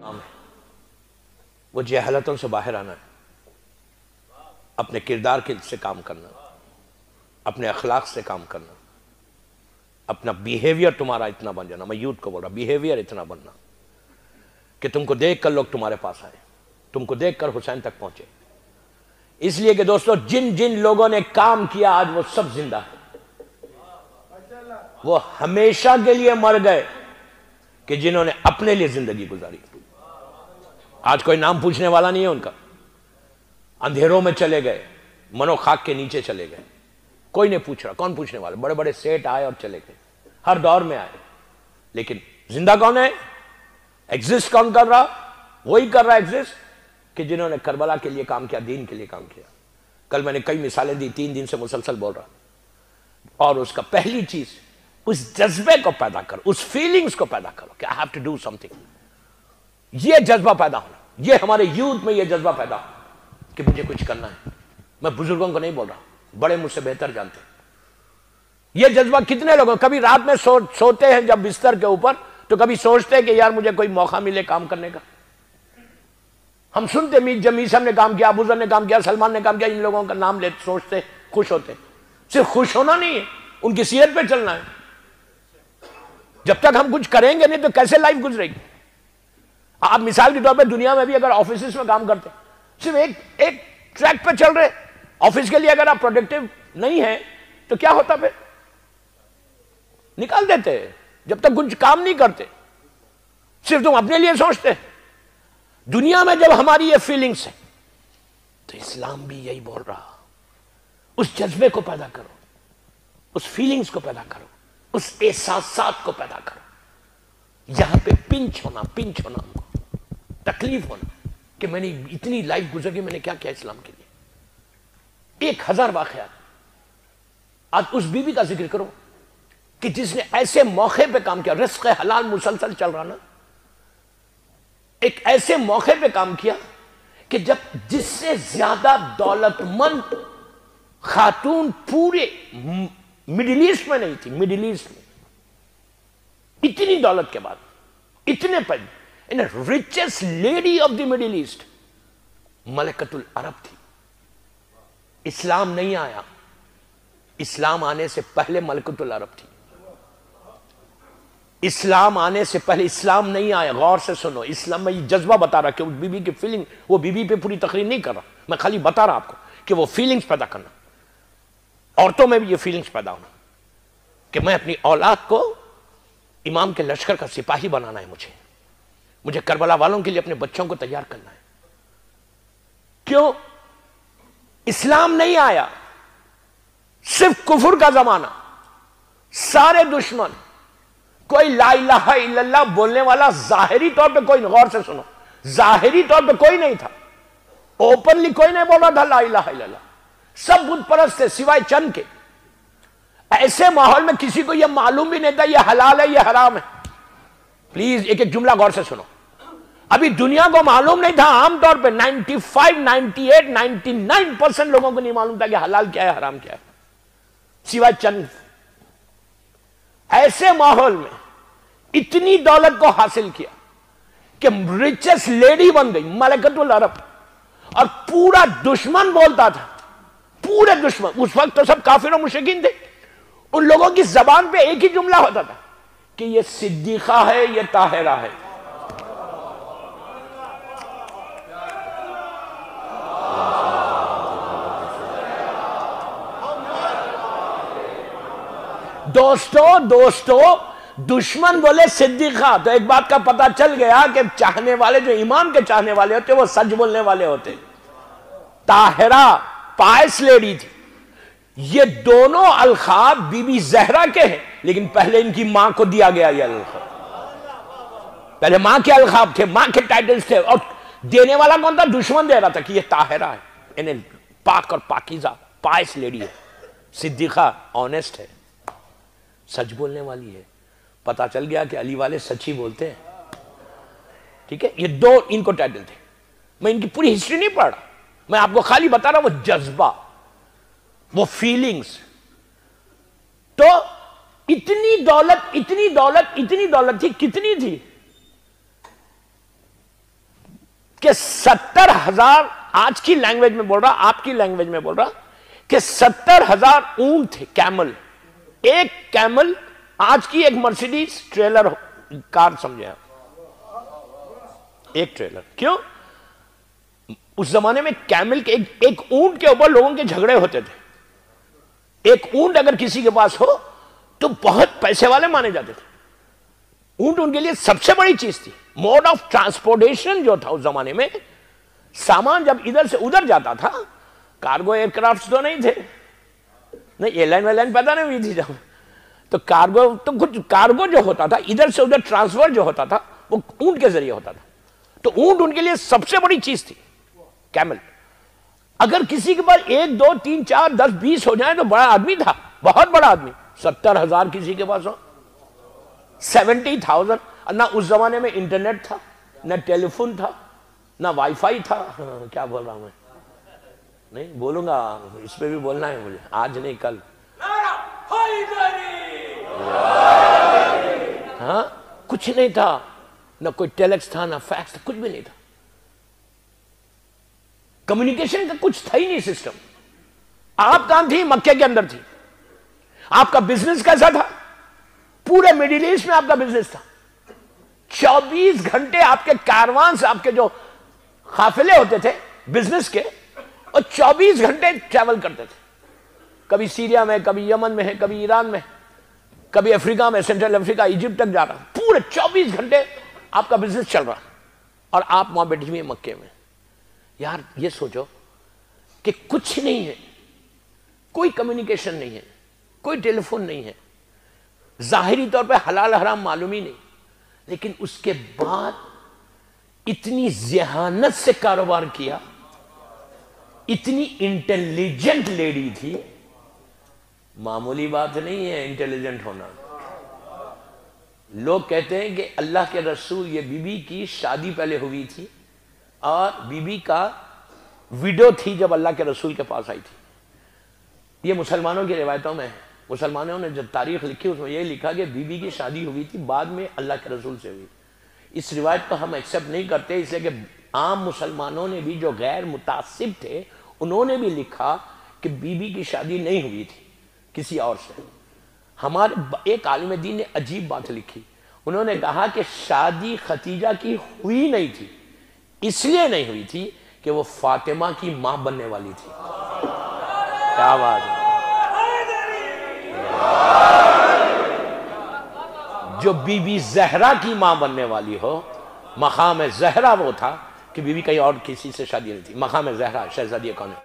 काम है वो जहलतों से बाहर आना है, अपने किरदार से काम करना, अपने अखलाक से काम करना, अपना बिहेवियर तुम्हारा इतना बन जाना। मैं यूथ को बोल रहा, बिहेवियर इतना बनना कि तुमको देख कर लोग तुम्हारे पास आए, तुमको देख कर हुसैन तक पहुंचे। इसलिए कि दोस्तों, जिन जिन लोगों ने काम किया आज वो सब जिंदा है, वो हमेशा के लिए मर गए कि जिन्होंने अपने लिए जिंदगी गुजारी। आज कोई नाम पूछने वाला नहीं है उनका, अंधेरों में चले गए, मनो खाक के नीचे चले गए, कोई नहीं पूछ रहा। कौन पूछने वाला? बड़े बड़े सेठ आए और चले गए, हर दौर में आए, लेकिन जिंदा कौन है? एग्जिस्ट कौन कर रहा? वही कर रहा एग्जिस्ट कि जिन्होंने करबला के लिए काम किया, दीन के लिए काम किया। कल मैंने कई मिसालें दी, 3 दिन से मुसलसल बोल रहा, और उसका पहली चीज उस जज्बे को पैदा करो, उस फीलिंग्स को पैदा करो कि I have to do something. ये जज्बा पैदा होना, ये हमारे यूथ में ये जज्बा पैदा हो कि मुझे कुछ करना है। मैं बुजुर्गों को नहीं बोल रहा, बड़े मुझसे बेहतर जानते हैं ये जज्बा। कितने लोगों कभी रात में सोते हैं जब बिस्तर के ऊपर, तो कभी सोचते हैं कि यार मुझे कोई मौका मिले काम करने का। हम सुनते जमीर साहब ने काम किया, अबूजर ने काम किया, सलमान ने काम किया, इन लोगों का नाम ले सोचते, खुश होते। सिर्फ खुश होना नहीं है, उनकी सीरत पे चलना है। जब तक हम कुछ करेंगे नहीं तो कैसे लाइफ गुजरेगी? आप मिसाल के तौर पे दुनिया में भी अगर ऑफिस में काम करते, सिर्फ एक ट्रैक पे चल रहे ऑफिस के लिए, अगर आप प्रोडक्टिव नहीं है तो क्या होता? फिर निकाल देते। जब तक कुछ काम नहीं करते, सिर्फ तुम अपने लिए सोचते। दुनिया में जब हमारी ये फीलिंग्स है तो इस्लाम भी यही बोल रहा, उस जज्बे को पैदा करो, उस फीलिंग्स को पैदा करो, उस एहसासात को पैदा करो। यहां पे पिंच होना, तकलीफ होना कि मैंने इतनी लाइफ गुजर गई, मैंने क्या किया इस्लाम के लिए। 1000 वाकयात। आज उस बीबी का जिक्र करो कि जिसने ऐसे मौके पे काम किया, रिस्क हलाल मुसलसल चल रहा ना, एक ऐसे मौके पे काम किया कि जब जिससे ज्यादा दौलतमंद खातून पूरे मिडिल ईस्ट में नहीं थी, मिडिल ईस्ट में इतनी दौलत के बाद, इतने पैसे, इन richest lady of the Middle East मलकतुल अरब थी। इस्लाम नहीं आया, इस्लाम आने से पहले मलकतुल अरब थी। इस्लाम आने से पहले इस्लाम नहीं आया। गौर से सुनो, इस्लाम में ये जज्बा बता रहा कि उस बीबी की फीलिंग, वो बीबी पे पूरी तकरीर नहीं कर रहा, मैं खाली बता रहा आपको कि वो फीलिंग्स पैदा करना, औरतों में भी ये फीलिंग्स पैदा होना कि मैं अपनी औलाद को इमाम के लश्कर का सिपाही बनाना है, मुझे करबला वालों के लिए अपने बच्चों को तैयार करना है। क्यों? इस्लाम नहीं आया, सिर्फ कुफर का जमाना, सारे दुश्मन, कोई ला इलाहा इल्लल्लाह बोलने वाला जाहिरी तौर पे कोई, गौर से सुनो, जाहिरी तौर पे कोई नहीं था, ओपनली कोई नहीं बोल रहा था ला इलाहा इल्लल्लाह, सब बुत परस्त थे सिवाय चंद के। ऐसे माहौल में किसी को यह मालूम भी नहीं था यह हलाल है यह हराम है। प्लीज एक जुमला गौर से सुनो, अभी दुनिया को मालूम नहीं था, आमतौर पे 95, 98, 99% लोगों को नहीं मालूम था कि हलाल क्या है हराम क्या है, सिवाय चंद। ऐसे माहौल में इतनी दौलत को हासिल किया कि रिचेस्ट लेडी बन गई मलकतुल अरब, और पूरा दुश्मन बोलता था, पूरे दुश्मन, उस वक्त तो सब काफिर और मुशरिकीन थे, उन लोगों की जबान पे एक ही जुमला होता था कि ये सिद्दीका है, ये ताहिरा है। दोस्तों दुश्मन बोले सिद्दीका, तो एक बात का पता चल गया कि चाहने वाले, जो इमाम के चाहने वाले होते वो सच बोलने वाले होते। ताहिरा पायस लेडी थी। ये दोनों अलखाब बीबी जहरा के हैं, लेकिन पहले इनकी मां को दिया गया ये अलखाब। पहले मां के अलखाब थे, मां के टाइटल्स थे, और देने वाला कौन था? दुश्मन दे रहा था कि ये ताहिरा है, इन्हें पाक और पाकीज़ा पायस लेडी है, सिद्दीका ऑनेस्ट है, सच बोलने वाली है। पता चल गया कि अली वाले सच ही बोलते हैं। ठीक है, ये दो इनको टाइटल थे। मैं इनकी पूरी हिस्ट्री नहीं पढ़ रहा, मैं आपको खाली बता रहा हूं वो जज्बा, वो फीलिंग्स। तो इतनी दौलत थी, कितनी थी? कि 70,000, आज की लैंग्वेज में बोल रहा, आपकी लैंग्वेज में बोल रहा, कि 70,000 ऊंट थे, कैमल। एक कैमल आज की एक मर्सिडीज ट्रेलर कार समझे आप, एक ट्रेलर। क्यों? उस जमाने में कैमल के एक ऊंट के ऊपर लोगों के झगड़े होते थे। एक ऊंट अगर किसी के पास हो तो बहुत पैसे वाले माने जाते थे। ऊंट उनके लिए सबसे बड़ी चीज थी। मोड ऑफ ट्रांसपोर्टेशन जो था उस जमाने में, सामान जब इधर से उधर जाता था, कार्गो एयरक्राफ्ट तो नहीं थे, नहीं एयरलाइन वेयरलाइन पैदा नहीं हुई थी जब, तो कार्गो, तो कुछ कार्गो जो होता था इधर से उधर ट्रांसफर जो होता था वो ऊंट के जरिए होता था। तो ऊंट उनके लिए सबसे बड़ी चीज थी, कैमल। अगर किसी के पास 1, 2, 3, 4, 10, 20 हो जाए तो बड़ा आदमी था, बहुत बड़ा आदमी। 70,000 किसी के पास हो, 70,000। ना उस जमाने में इंटरनेट था, ना टेलीफोन था, ना वाईफाई था। क्या बोल रहा हूं मैं, नहीं बोलूंगा, इस पे भी बोलना है मुझे, आज नहीं कल। हाँ, कुछ नहीं था, ना कोई टेलेक्स था, ना फैक्स था, कुछ भी नहीं था। कम्युनिकेशन का कुछ था ही नहीं सिस्टम। आप कहां थी? मक्के के अंदर थी। आपका बिजनेस कैसा था? पूरे मिडिल ईस्ट में आपका बिजनेस था। 24 घंटे आपके कारवान से, आपके जो काफिले होते थे बिजनेस के, और 24 घंटे ट्रैवल करते थे। कभी सीरिया में, कभी यमन में है, कभी ईरान में, कभी अफ्रीका में, सेंट्रल अफ्रीका, इजिप्ट तक जा रहा। पूरे 24 घंटे आपका बिजनेस चल रहा, और आप वहां बैठी हुई मक्के में। यार ये सोचो कि कुछ नहीं है, कोई कम्युनिकेशन नहीं है, कोई टेलीफोन नहीं है, जाहिरी तौर पे हलाल हराम मालूम ही नहीं, लेकिन उसके बाद इतनी ज़हानत से कारोबार किया। इतनी इंटेलिजेंट लेडी थी, मामूली बात नहीं है इंटेलिजेंट होना। लोग कहते हैं कि अल्लाह के रसूल, ये बीबी की शादी पहले हुई थी और बीबी का विडो थी जब अल्लाह के रसूल के पास आई थी। ये मुसलमानों की रिवायतों में है। मुसलमानों ने जब तारीख लिखी उसमें यह लिखा कि बीबी की शादी हुई थी, बाद में अल्लाह के रसूल से हुई। इस रिवायत को हम एक्सेप्ट नहीं करते, इसलिए कि आम मुसलमानों ने भी, जो गैर मुतासिब थे, उन्होंने भी लिखा कि बीबी की शादी नहीं हुई थी किसी और से। हमारे एक आलिम दीन ने अजीब बात लिखी, उन्होंने कहा कि शादी खतीजा की हुई नहीं थी, इसलिए नहीं हुई थी कि वो फातिमा की मां बनने वाली थी। क्या बात है! जो बीबी जहरा की मां बनने वाली हो, मकाम जहरा वो था कि बीबी कहीं और किसी से शादी नहीं थी। मकाम जहरा शहजादी कौन है?